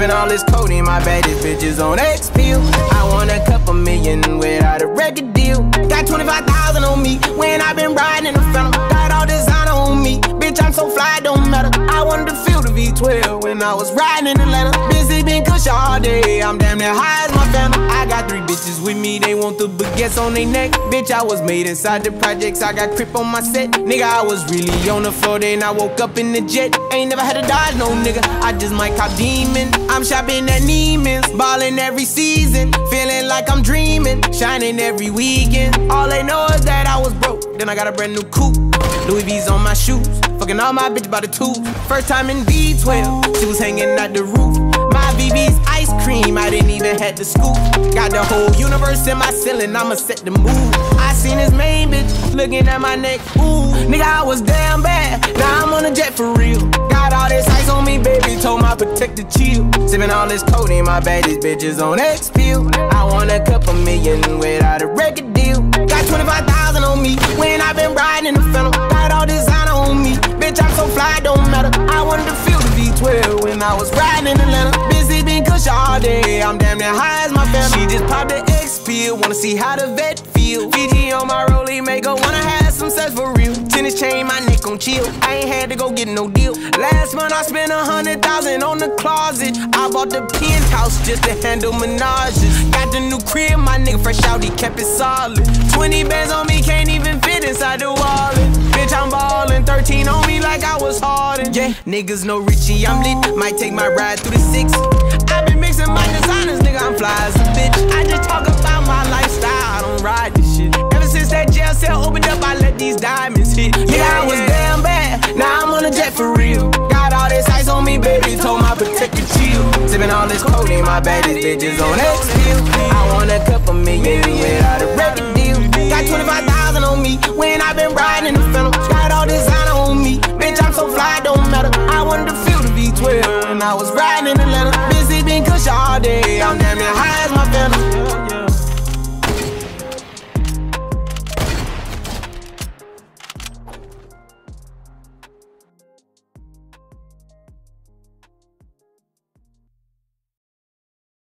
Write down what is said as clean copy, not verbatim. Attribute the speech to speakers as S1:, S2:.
S1: Sipping all this codeine, my baddest bitches on X pill. I want a couple million without a record deal. Got 25,000 on me when I been riding in the Phantom. Got all designer on me, bitch, I'm so fly, don't matter. I wanted to feel the V12 when I was riding in Atlanta. Busy been kush all day, I'm damn near high as my Phantom. I got 3 bitches with me, they want the baguettes on their neck. Bitch, I was made inside the projects, I got crip on my set. Nigga, I was really on the floor, then I woke up in the jet. Ain't never had to dodge no nigga, I just might cop demon. I'm shopping at Neiman's, ballin' every season. Feeling like I'm dreaming, shining every weekend. All they know is that I was broke, then I got a brand new coupe. Louis V's on my shoes, fucking all my bitches by the tubes. First time in V12, she was hanging out the roof. My VV's ice cream, I didn't even have to scoop. Got the whole universe in my ceiling, I'ma set the mood. I seen this main bitch looking at my neck, ooh. Nigga, I was damn bad, now I'm on a jet for real. Got all this ice on me, baby, told my protector chill. Sipping all this codeine, my baddest bitches on X pill. I want a couple million without a record deal. Got 25,000 on me when I been riding in the Phantom. Got all designer on me, bitch, I'm so fly, don't matter. I wanted to feel the V12 when I was riding in Atlanta. Busy been kush all day, I'm damn near high as my Phantom. She just popped the X pill, wanna see how the vet feel. Fiji on my rollie, make her wanna have some sex for real. Tennis chain, my neck on chill, I ain't had to go get no deal. Last month I spent 100,000 on the closet. I bought the penthouse just to handle menages. Got the new crib, my nigga fresh out, he kept it solid. 20 bands on me, can't even fit inside the wallet. Bitch, I'm ballin', 13 on me like I was Harden. Yeah, niggas know Richie, I'm lit, might take my ride through the 6. I been mixing my designers, nigga, I'm fly as a bitch. I just talk about my lifestyle, I don't ride this shit. Ever since that jail cell opened up, I let these diamonds hit. Yeah, I was damn bad, now I'm on a jet for real. Got all this ice on me, baby, told my protector chill. Sipping all this codeine, my baddest bitches on X pill. I want a couple million without a record deal. Got 25,000 on me when I been riding in the